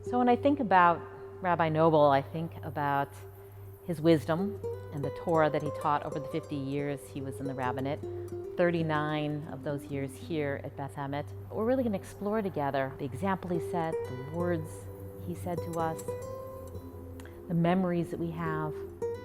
So when I think about Rabbi Knobel, I think about his wisdom and the Torah that he taught over the 50 years he was in the rabbinate, 39 of those years here at Beth Emet. We're really going to explore together the example he set, the words he said to us, the memories that we have.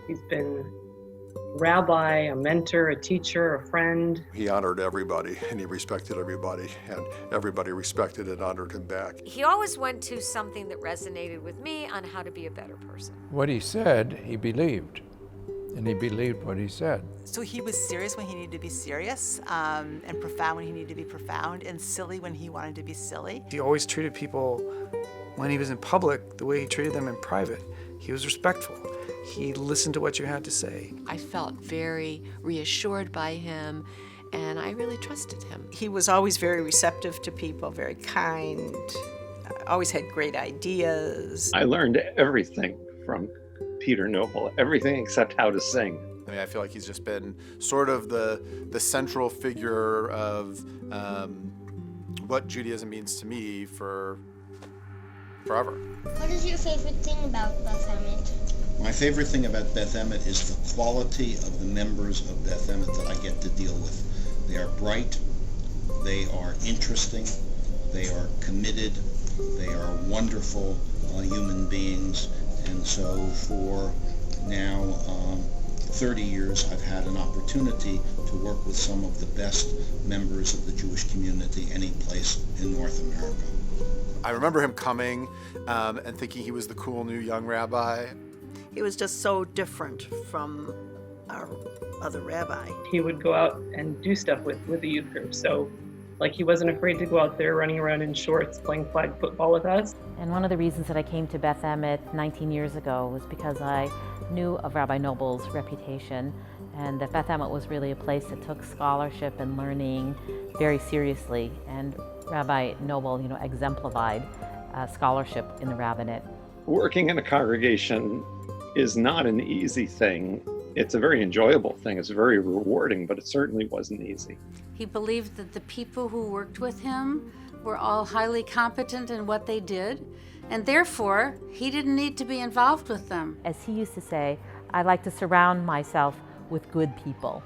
He's been a rabbi, a mentor, a teacher, a friend. He honored everybody, and he respected everybody, and everybody respected and honored him back. He always went to something that resonated with me on how to be a better person. What he said, he believed, and he believed what he said. So he was serious when he needed to be serious, and profound when he needed to be profound, and silly when he wanted to be silly. He always treated people, when he was in public, the way he treated them in private. He was respectful. He listened to what you had to say. I felt very reassured by him, and I really trusted him. He was always very receptive to people, very kind, always had great ideas. I learned everything from Peter Knobel, everything except how to sing. I mean, I feel like he's just been sort of the central figure of what Judaism means to me for forever. What is your favorite thing about Beth Emet? My favorite thing about Beth Emet is the quality of the members of Beth Emet that I get to deal with. They are bright, they are interesting, they are committed, they are wonderful human beings, and so for now 30 years I've had an opportunity to work with some of the best members of the Jewish community any place in North America. I remember him coming and thinking he was the cool new young rabbi. He was just so different from our other rabbi. He would go out and do stuff with the youth group. So, like, he wasn't afraid to go out there running around in shorts, playing flag football with us. And one of the reasons that I came to Beth Emet 19 years ago was because I knew of Rabbi Knobel's reputation, and that Beth Emet was really a place that took scholarship and learning very seriously. And Rabbi Knobel, exemplified scholarship in the rabbinate. Working in a congregation is not an easy thing. It's a very enjoyable thing. It's very rewarding, but it certainly wasn't easy. He believed that the people who worked with him were all highly competent in what they did, and therefore he didn't need to be involved with them. As he used to say, I like to surround myself with good people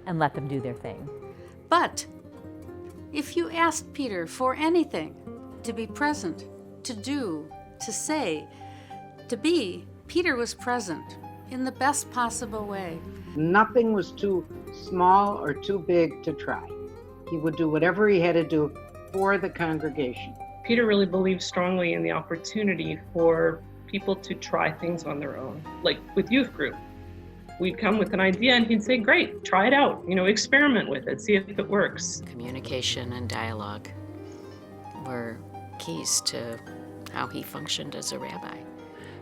and let them do their thing. But if you asked Peter for anything, to be present, to do, to say, to be, Peter was present in the best possible way. Nothing was too small or too big to try. He would do whatever he had to do for the congregation. Peter really believed strongly in the opportunity for people to try things on their own. Like with youth group, we'd come with an idea and he'd say, great, try it out, experiment with it, see if it works. Communication and dialogue were keys to how he functioned as a rabbi.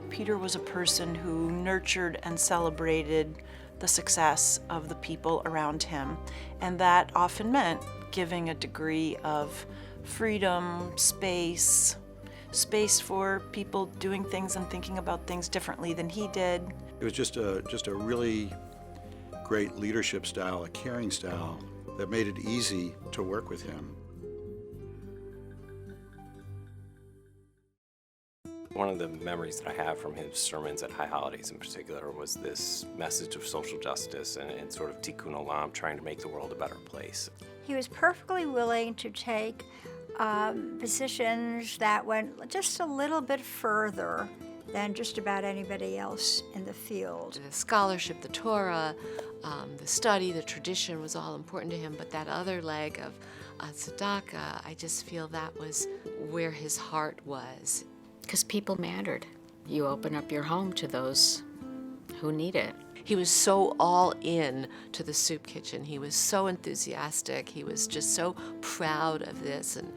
Peter was a person who nurtured and celebrated the success of the people around him, and that often meant giving a degree of freedom, space for people doing things and thinking about things differently than he did. It was just a really great leadership style, a caring style that made it easy to work with him. One of the memories that I have from his sermons at High Holidays in particular was this message of social justice and sort of tikkun olam, trying to make the world a better place. He was perfectly willing to take positions that went just a little bit further than just about anybody else in the field. The scholarship, the Torah, the study, the tradition was all important to him, but that other leg of tzedakah, I just feel that was where his heart was. Because people mattered. You open up your home to those who need it. He was so all in to the soup kitchen. He was so enthusiastic. He was just so proud of this. And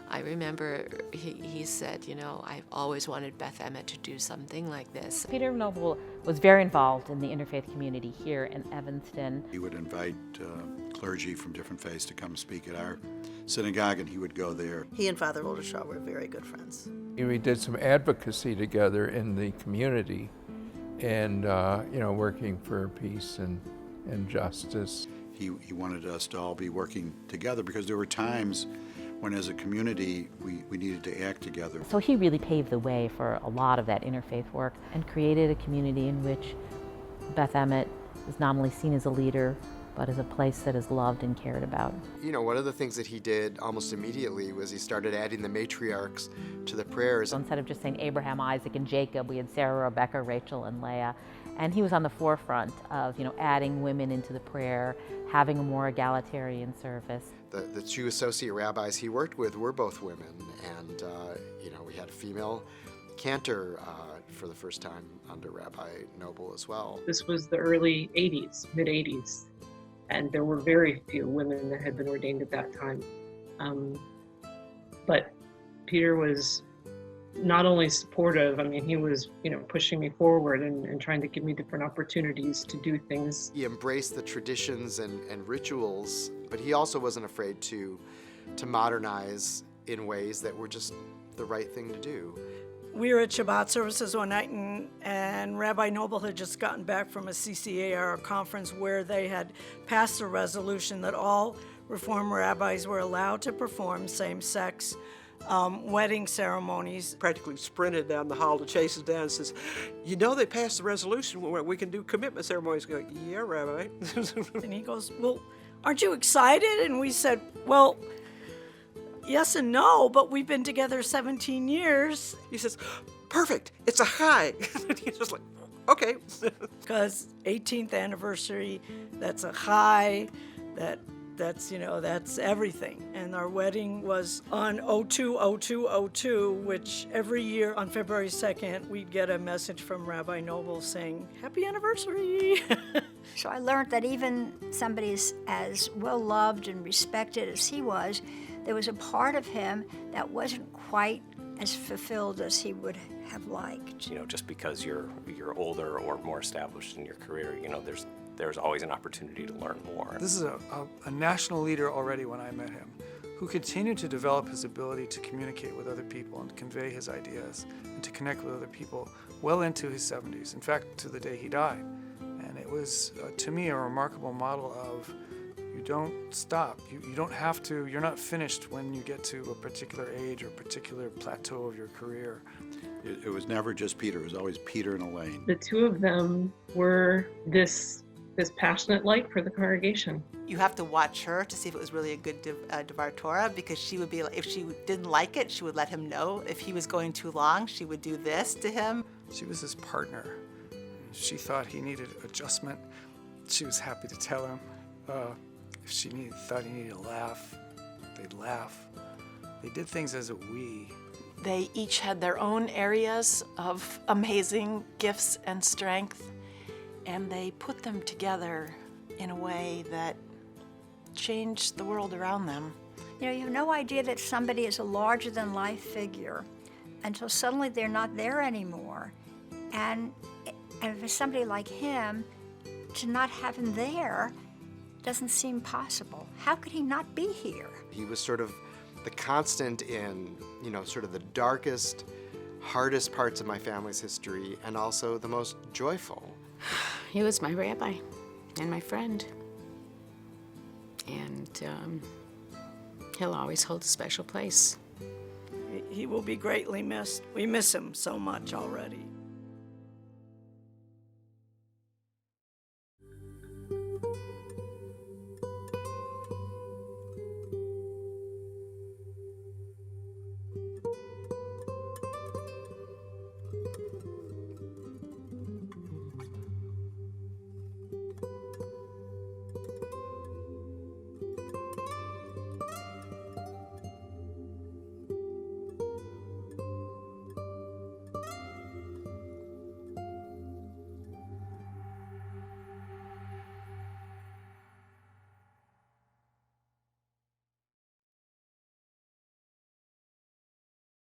I remember he said, I've always wanted Beth Emet to do something like this. Peter Knobel was very involved in the interfaith community here in Evanston. He would invite clergy from different faiths to come speak at our synagogue, and he would go there. He and Father Oldershaw were very good friends. We did some advocacy together in the community and, working for peace and justice. He wanted us to all be working together because there were times when as a community we needed to act together. So he really paved the way for a lot of that interfaith work and created a community in which Beth Emet is not only seen as a leader, but as a place that is loved and cared about. One of the things that he did almost immediately was he started adding the matriarchs to the prayers. So instead of just saying Abraham, Isaac, and Jacob, we had Sarah, Rebecca, Rachel, and Leah. And he was on the forefront of, adding women into the prayer, having a more egalitarian service. The two associate rabbis he worked with were both women, and we had a female cantor for the first time under Rabbi Knobel as well. This was the early 80s, mid-80s, and there were very few women that had been ordained at that time. But Peter was not only supportive, he was, pushing me forward and trying to give me different opportunities to do things. He embraced the traditions and rituals, but he also wasn't afraid to modernize in ways that were just the right thing to do. We were at Shabbat services one night, and Rabbi Knobel had just gotten back from a CCAR conference where they had passed a resolution that all Reform rabbis were allowed to perform same-sex wedding ceremonies. Practically sprinted down the hall to chase us down and says, they passed the resolution where we can do commitment ceremonies. Go, yeah, Rabbi. And he goes, well, aren't you excited? And we said, well, yes and no, but we've been together 17 years. He says, perfect, it's a high. He's just like, okay. Because 18th anniversary, that's a high, that's everything. And our wedding was on 02/02/02, which every year on February 2nd, we'd get a message from Rabbi Knobel saying, happy anniversary. So I learned that even somebody as well-loved and respected as he was, there was a part of him that wasn't quite as fulfilled as he would have liked. Just because you're older or more established in your career, there's always an opportunity to learn more. This is a national leader already when I met him, who continued to develop his ability to communicate with other people and convey his ideas and to connect with other people well into his 70s, in fact, to the day he died. And it was, to me, a remarkable model of you don't stop. You don't have to, you're not finished when you get to a particular age or a particular plateau of your career. It was never just Peter, it was always Peter and Elaine. The two of them were this passionate light for the congregation. You have to watch her to see if it was really a good Devar Torah, because she would be, if she didn't like it, she would let him know. If he was going too long, she would do this to him. She was his partner. She thought he needed adjustment. She was happy to tell him. If she thought he needed a laugh, they'd laugh. They did things as a we. They each had their own areas of amazing gifts and strength, and they put them together in a way that changed the world around them. You have no idea that somebody is a larger-than-life figure until suddenly they're not there anymore. And for somebody like him, to not have him there doesn't seem possible. How could he not be here? He was sort of the constant in, sort of the darkest, hardest parts of my family's history, and also the most joyful. He was my rabbi and my friend. And he'll always hold a special place. He will be greatly missed. We miss him so much already.